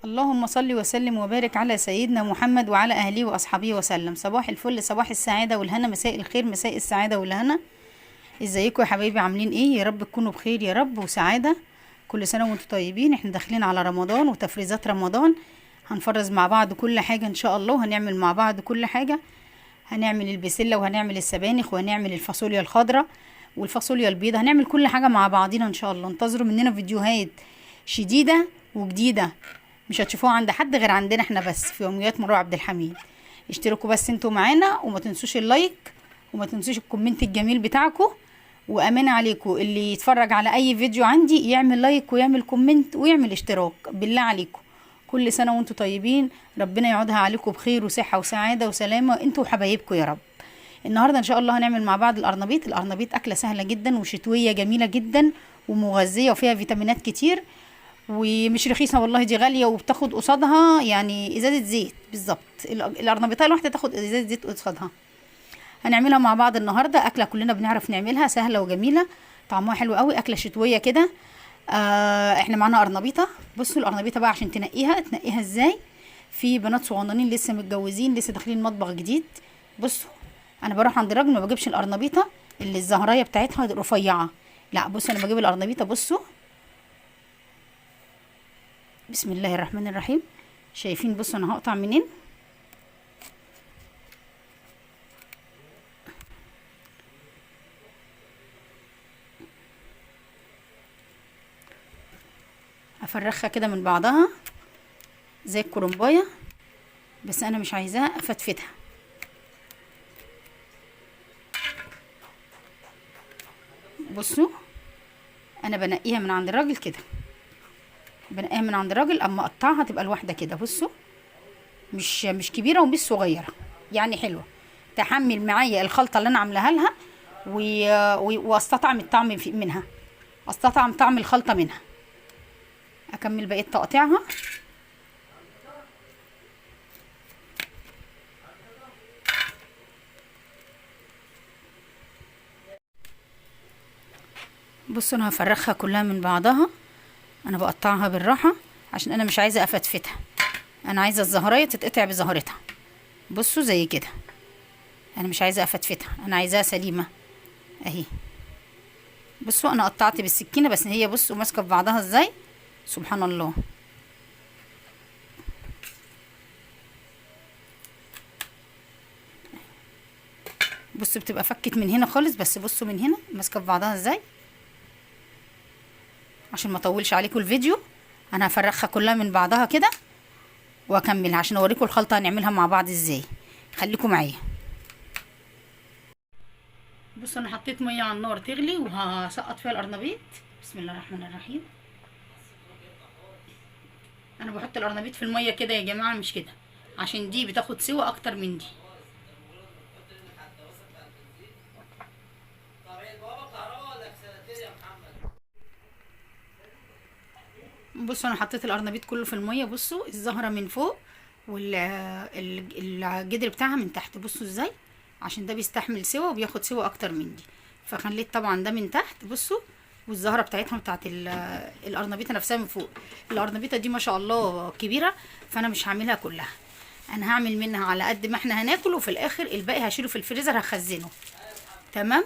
اللهم صل وسلم وبارك على سيدنا محمد وعلى اهله واصحابه وسلم. صباح الفل، صباح السعاده والهنا، مساء الخير، مساء السعاده والهنا. ازيكم يا حبايبي؟ عاملين ايه؟ يا رب تكونوا بخير يا رب وسعاده. كل سنه وانتم طيبين. احنا داخلين على رمضان وتفريزات رمضان. هنفرز مع بعض كل حاجه ان شاء الله، وهنعمل مع بعض كل حاجه. هنعمل البسله وهنعمل السبانخ وهنعمل الفاصوليا الخضراء والفاصوليا البيضاء. هنعمل كل حاجه مع بعضينا ان شاء الله. انتظروا مننا فيديوهات شديده وجديده، مش هتشوفوها عند حد غير عندنا احنا بس، في يوميات مروه عبد الحميد. اشتركوا بس انتوا معانا، وما تنسوش اللايك، وما تنسوش الكومنت الجميل بتاعكم. وامان عليكم اللي يتفرج على اي فيديو عندي يعمل لايك ويعمل كومنت ويعمل اشتراك، بالله عليكم. كل سنه وانتوا طيبين، ربنا يعودها عليكم بخير وصحه وسعاده وسلامه انتوا وحبايبكم يا رب. النهارده ان شاء الله هنعمل مع بعض القرنبيط. القرنبيط اكله سهله جدا وشتويه جميله جدا ومغذيه وفيها فيتامينات كتير، ومش رخيصه والله، دي غاليه وبتاخد قصادها يعني ازازه زيت بالظبط. القرنبيطه الواحده تاخد ازازه زيت قصادها. هنعملها مع بعض النهارده. اكله كلنا بنعرف نعملها، سهله وجميله، طعمها حلو قوي، اكله شتويه كده. احنا معانا قرنبيطه. بصوا القرنبيطه بقى عشان تنقيها ازاي. في بنات صغننين لسه متجوزين لسه داخلين مطبخ جديد. بصوا انا بروح عند راجل ما بجيبش القرنبيطه اللي الزهرايه بتاعتها رفيعه، لا بصوا انا بجيب القرنبيطه. بصوا بسم الله الرحمن الرحيم. شايفين؟ بصوا انا هقطع منين. افرخها كده من بعضها زي الكرنبايه، بس انا مش عايزاها افتفتها. بصوا انا بنقيها من عند الراجل كده، بنقيها من عند الراجل. اما اقطعها تبقى الواحده كده. بصوا مش كبيره ومش صغيره، يعني حلوه تحمل معايا الخلطه اللي انا عاملاها لها، واستطعم الطعم منها، استطعم طعم الخلطه منها. اكمل بقيه تقطيعها. بصوا انا هفرخها كلها من بعضها. انا بقطعها بالراحه عشان انا مش عايزه افتفتها، انا عايزه الزهرايه تتقطع بزهرتها. بصوا زي كده، انا مش عايزه افتفتها، انا عايزاها سليمه اهي. بصوا انا قطعت بالسكينه، بس هي بصوا ماسكه في بعضها ازاي، سبحان الله. بصوا بتبقى فكت من هنا خالص، بس بصوا من هنا ماسكه في بعضها ازاي. عشان ما اطولش عليكم الفيديو انا هفرخها كلها من بعضها كده واكملها عشان اوريكم الخلطه هنعملها مع بعض ازاي. خليكم معايا. بصوا انا حطيت ميه على النار تغلي وهسقط فيها القرنبيط. بسم الله الرحمن الرحيم. انا بحط القرنبيط في الميه كده يا جماعه، مش كده، عشان دي بتاخد سوا اكتر من دي. بصوا انا حطيت القرنبيط كله في الميه. بصوا الزهره من فوق والجدر بتاعها من تحت، بصوا ازاي، عشان ده بيستحمل سوا وبياخد سوا اكتر من دي، فخليت طبعا ده من تحت. بصوا والزهره بتاعتها بتاعت القرنبيطه نفسها من فوق. القرنبيطه دي ما شاء الله كبيره، فانا مش هعملها كلها، انا هعمل منها على قد ما احنا هناكل، وفي الاخر الباقي هشيله في الفريزر هخزنه. تمام.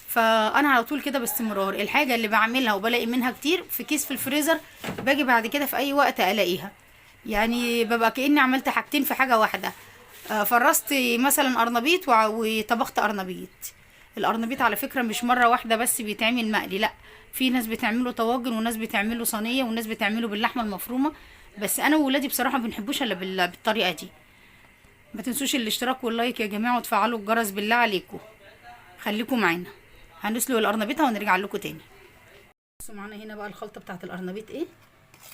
فانا على طول كده باستمرار الحاجه اللي بعملها وبلاقي منها كتير في كيس في الفريزر، باجي بعد كده في اي وقت الاقيها. يعني ببقى كاني عملت حاجتين في حاجه واحده. فرست مثلا قرنبيط وطبخت قرنبيط. القرنبيط على فكره مش مره واحده بس بيتعمل مقلي، لا، في ناس بتعمله طواجن وناس بتعمله صينيه وناس بتعمله باللحمه المفرومه، بس انا وولادي بصراحه ما بنحبوش الا بالطريقه دي. ما تنسوش الاشتراك واللايك يا جماعه وتفعلوا الجرس بالله عليكم. خليكم معانا، هنسلق القرنبيطه ونرجع لكم تاني. بصوا معانا هنا بقى الخلطه بتاعت القرنبيط ايه.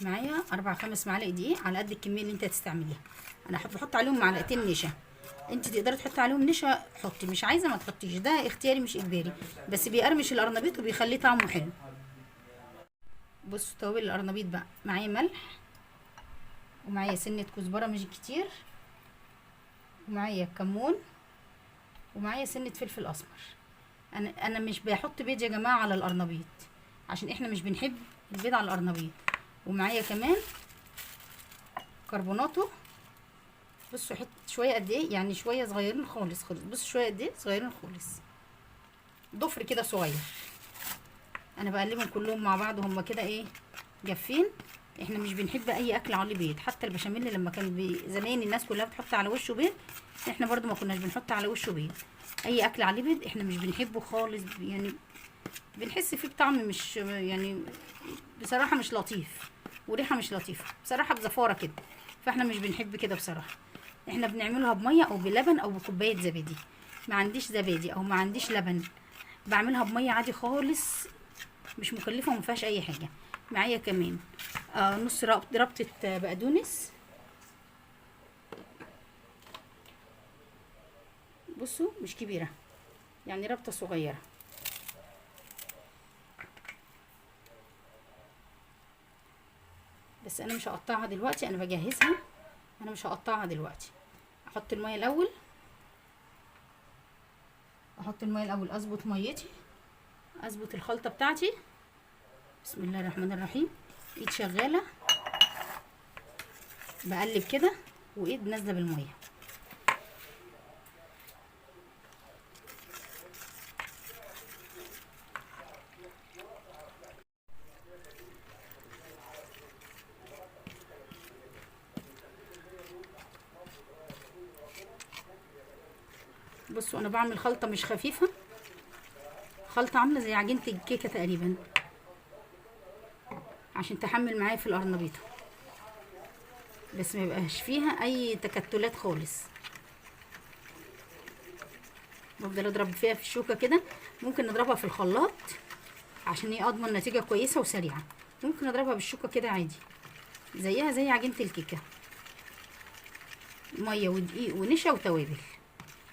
معايا 4-5 معالق دقيق على قد الكميه اللي انت هتستعمليها. انا بحط عليهم معلقتين نشا، انت تقدري تحطي عليهم نشا حطي، مش عايزه ما تحطيش، ده اختياري مش اجباري، بس بيقرمش القرنبيط وبيخليه طعمه حلو. بصوا توابل القرنبيط بقى، معايا ملح، ومعايا سنه كزبره مش كتير، ومعايا كمون، ومعايا سنه فلفل اسمر. انا مش بحط بيض يا جماعه على القرنبيط، عشان احنا مش بنحب البيض على القرنبيط. ومعايا كمان كربوناتو. بصوا شويه قد ايه، يعني شويه صغيرين خالص خالص. بصوا شويه قد ايه صغيرين خالص، ضفر كده صغير. انا بقلبهم كلهم مع بعض، هما كده ايه جافين. احنا مش بنحب اي اكل عليه بيض، حتى البشاميل لما كان زمان الناس كلها بتحط على وشه بيض، احنا برضو ما كناش بنحط على وشه بيض. اي اكل عليه بيض احنا مش بنحبه خالص، يعني بنحس فيه بطعم مش يعني بصراحه مش لطيف، وريحه مش لطيفه بصراحه، بزفاره كده. فاحنا مش بنحب كده بصراحه. احنا بنعملها بميه او بلبن او بكوبايه زبادي. ما عنديش زبادي او ما عنديش لبن، بعملها بميه عادي خالص، مش مكلفه وما فيهاش اي حاجه. معايا كمان نص ربطه بقدونس. بصوا مش كبيره، يعني ربطه صغيره. بس انا مش هقطعها دلوقتي، انا بجهزها، انا مش هقطعها دلوقتي. احط الميه الاول، اظبط ميتي، اظبط الخلطه بتاعتي. بسم الله الرحمن الرحيم. ايد شغاله بقلب كده، وايد نازله بالميه. بصوا انا بعمل خلطه مش خفيفه، خلطه عامله زي عجينه الكيكه تقريبا، عشان تحمل معايا في القرنبيطه، بس ما يبقاش فيها اي تكتلات خالص. بفضل اضرب فيها في الشوكه كده. ممكن نضربها في الخلاط عشان اضمن نتيجه كويسه وسريعه. ممكن اضربها بالشوكه كده عادي، زيها زي عجينه الكيكه، ميه ودقيق ونشا وتوابل.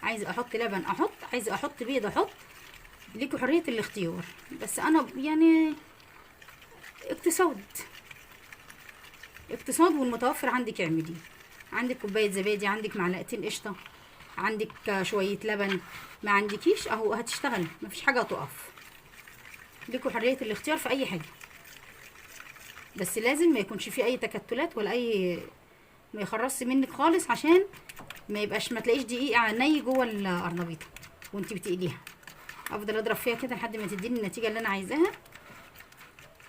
عايزه احط لبن احط، عايزه احط بيض احط، ليكوا حريه الاختيار. بس انا يعني اقتصاد، والمتوفر عندك اعمليه. عندك كوبايه زبادي، عندك معلقتين قشطه، عندك شويه لبن، ما عندكيش اهو هتشتغل، مفيش حاجه هتقف. ليكوا حريه الاختيار في اي حاجه، بس لازم ما يكونش فيه اي تكتلات ولا اي، ما يخرصش منك خالص، عشان ما يبقاش ما تلاقيش دقيق ني جوه القرنبيطه وانت بتقليها. افضل اضرب فيها كده لحد ما تديني النتيجه اللي انا عايزاها،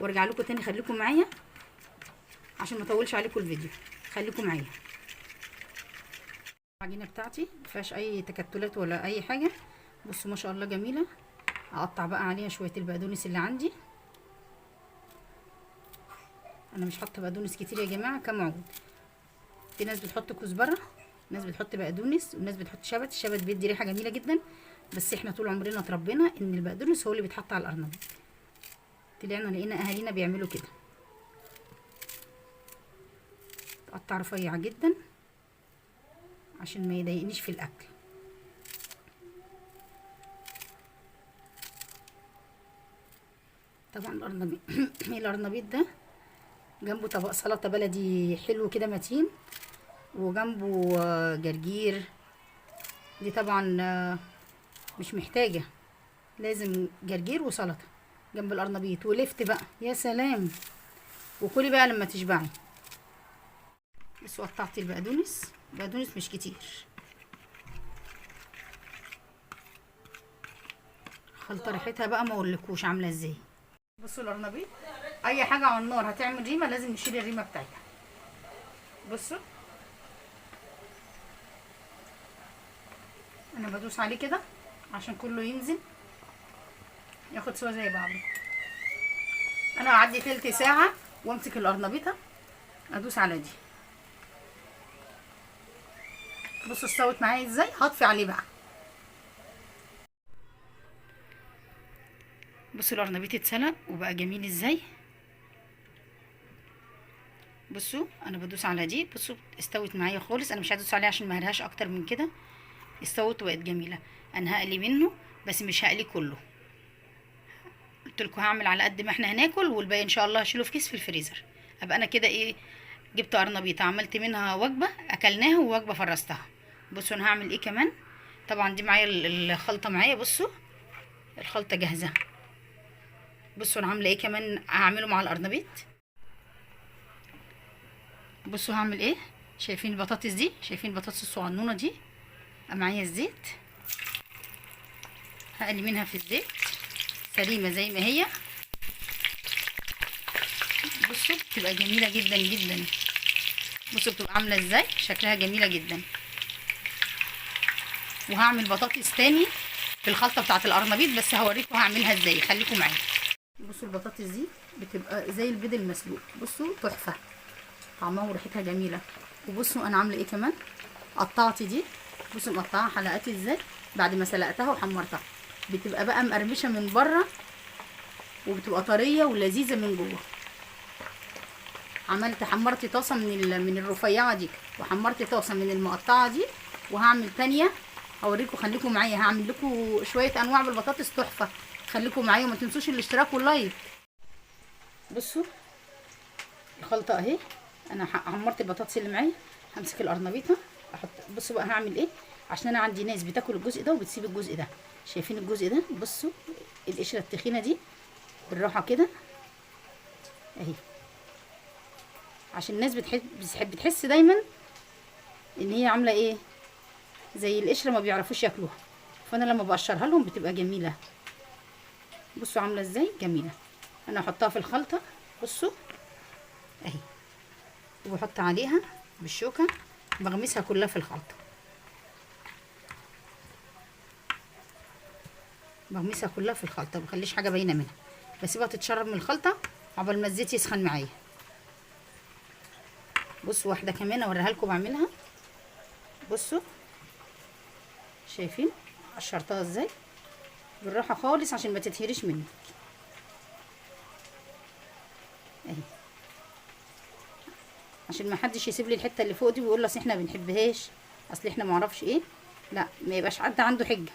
وارجع لكم تاني. خليكم معايا عشان ما اطولش عليكم الفيديو، خليكم معايا. العجينه بتاعتي ما فيهاش اي تكتلات ولا اي حاجه. بصوا ما شاء الله جميله. اقطع بقى عليها شويه البقدونس اللي عندي. انا مش حاطه بقدونس كتير يا جماعه، كام عود. في ناس بتحط كزبره، ناس بتحط بقدونس، وناس بتحط شبت. الشبت بيدي ريحه جميله جدا، بس احنا طول عمرنا اتربينا ان البقدونس هو اللي بيتحط على القرنبيط. طلعنا لقينا اهالينا بيعملوا كده. تقطع رفيع جدا عشان ما يضايقنيش في الاكل. طبعا القرنبيط ده جنبه طبق سلطه بلدي حلو كده متين، وجنبه جرجير. دي طبعا مش محتاجه، لازم جرجير وسلطه جنب القرنبيط ولفت بقى، يا سلام. وكلي بقى لما تشبعي. بس قطعت البقدونس مش كتير. خلطه ريحتها بقى ما اقولكوش عامله ازاي. بصوا القرنبيط، اي حاجه على النار هتعمل ريمه لازم نشيل الريمه بتاعتها. بصوا انا بدوس عليه كده عشان كله ينزل ياخد سوا زي بعضه. انا هعدي تلت ساعه وامسك القرنبيطه ادوس على دي. بصوا استوت معايا ازاي. هطفي عليه بقى. بصوا القرنبيط اتسلق وبقى جميل ازاي. بصوا انا بدوس على دي، بصوا استوت معايا خالص. انا مش هدوس عليها عشان ما اهرهاش اكتر من كده. استوت وبقت جميله. انا هقلي منه بس مش هقلي كله، قلت لكم هعمل على قد ما احنا هناكل، والباقي ان شاء الله هشيله في كيس في الفريزر. ابقى انا كده ايه، جبت قرنبيطه عملت منها وجبه اكلناها ووجبه فرستها. بصوا انا هعمل ايه كمان. طبعا دي معايا الخلطه معايا. بصوا الخلطه جاهزه. بصوا انا عامله ايه كمان هعمله مع القرنبيط. بصوا هعمل ايه. شايفين البطاطس دي؟ شايفين البطاطس الصغنونه دي؟ معايا الزيت، هقلي منها في الزيت سليمه زي ما هي. بصوا بتبقى جميله جدا جدا. بصوا بتبقى عامله ازاي، شكلها جميله جدا. وهعمل بطاطس تاني في الخلطه بتاعه القرنبيط، بس هوريكم هعملها ازاي، خليكم معايا. بصوا البطاطس دي بتبقى زي البيض المسلوق، بصوا تحفه، طعمها وريحتها جميله. وبصوا انا عامله ايه كمان، قطعت دي، بصوا مقطعها حلقات ازاي بعد ما سلقتها وحمرتها. بتبقى بقى مقرمشه من بره وبتبقى طريه ولذيذه من جوه. حمرت طاسه من الرفيعه دي، وحمرت طاسه من المقطعه دي، وهعمل تانية اوريكم. خليكم معايا، هعمل لكم شويه انواع بالبطاطس تحفه. خليكم معايا وما تنسوش الاشتراك واللايك. بصوا الخلطه اهي، انا حمرت البطاطس اللي معايا. همسك القرنبيطه احط. بصوا بقى هعمل ايه، عشان انا عندي ناس بتاكل الجزء ده وبتسيب الجزء ده. شايفين الجزء ده؟ بصوا القشره التخينه دي بالراحه كده اهي، عشان الناس بتحس دايما ان هي عامله ايه زي القشره، ما بيعرفوش ياكلوها. فانا لما بقشرها لهم بتبقى جميله. بصوا عامله ازاي جميله. انا هحطها في الخلطه بصوا اهي، وبحط عليها بالشوكه، بغمسها كلها في الخلطه، بغمسها كلها في الخلطه، ما بخليش حاجه باينه منها، بسيبها تتشرب من الخلطه عقبال ما الزيت يسخن معايا. بصوا واحده كمان اوريها لكم بعملها. بصوا شايفين قشرتها ازاي بالراحه خالص عشان ما تتهريش مني اهي، عشان ما حدش يسيب لي الحته اللي فوق دي ويقول اصل احنا ما بنحبهاش، اصل احنا ما اعرفش ايه. لا، ما يبقاش حد عنده حجه.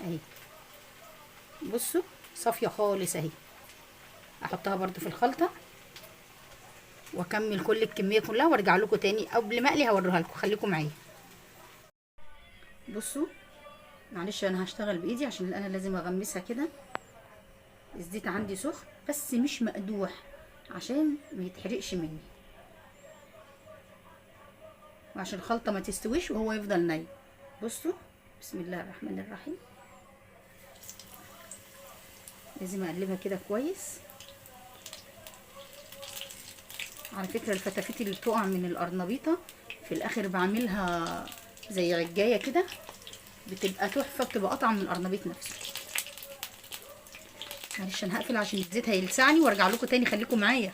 اهي بصوا صافيه خالص اهي. احطها برده في الخلطه واكمل كل الكميه كلها وارجع لكم تاني قبل ما اقلي هوريها لكم. خليكم معايا. بصوا معلش انا هشتغل بايدي عشان انا لازم اغمسها كده. الزيت عندي سخن بس مش مقدوح عشان ما يتحرقش مني، وعشان الخلطه ما تستويش وهو يفضل ني. بصوا بسم الله الرحمن الرحيم، لازم اقلبها كده كويس. على فكره الفتافيت اللي بتقع من القرنبيطه في الاخر بعملها زي عجايه كده، بتبقى تحفه، بتبقى اطعم من القرنبيط نفسه. معلش انا هقفل عشان الزيت هيلسعني وارجع لكم تاني. خليكم معايا.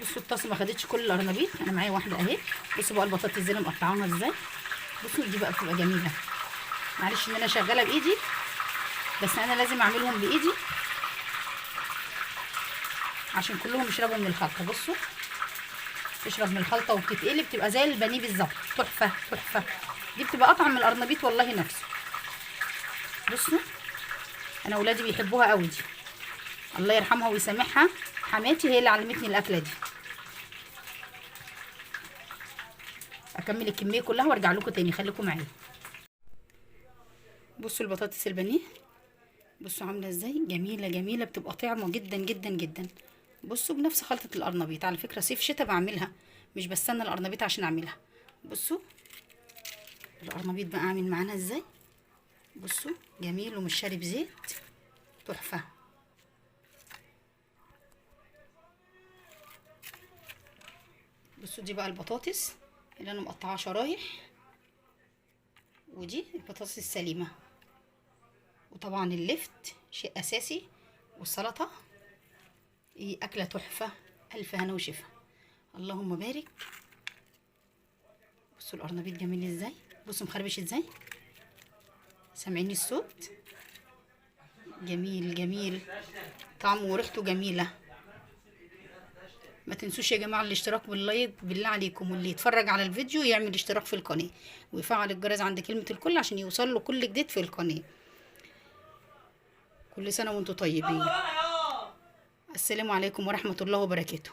بصوا الطاسه ما خدتش كل القرنبيط، انا معايا واحده اهي. بصوا بقى البطاطس دي انا مقطعاها ازاي. بصوا دي بقى بتبقى جميله. معلش ان انا شغاله بايدي بس انا لازم اعملهم بايدي عشان كلهم يشربوا من الخلطه. بصوا تشرب من الخلطه وبتتقلب، بتبقى زي البانيه بالظبط، تحفه تحفه. دي بتبقى اطعم من القرنبيط والله نفسه. بصوا انا اولادي بيحبوها قوي دي، الله يرحمها ويسامحها، حماتي هي اللي علمتني الاكله دي. اكمل الكميه كلها وارجع لكم تاني. خليكم معايا. بصوا البطاطس البانيه بصوا عامله ازاي جميله جميله، بتبقى طعمه جدا جدا جدا. بصوا بنفس خلطه القرنبيط، على فكره صيف شتاء بعملها، مش بستنى القرنبيط عشان اعملها. بصوا القرنبيط بقى عامل معانا ازاي. بصوا جميل ومش شارب زيت، تحفه. بصوا دي بقى البطاطس اللي انا مقطعاها شرايح، ودي البطاطس السليمه، وطبعا اللفت شيء اساسي، والسلطه. ايه اكله تحفه، الف هنا وشفا، اللهم بارك. بصوا القرنبيط جميل ازاي، بصوا مخربش ازاي، سامعين الصوت؟ جميل جميل، طعمه وريحته جميله. ما تنسوش يا جماعه الاشتراك واللايك بالله عليكم، واللي يتفرج على الفيديو يعمل اشتراك في القناه ويفعل الجرس عند كلمه الكل عشان يوصل له كل جديد في القناه. كل سنه وانتم طيبين. السلام عليكم ورحمه الله وبركاته.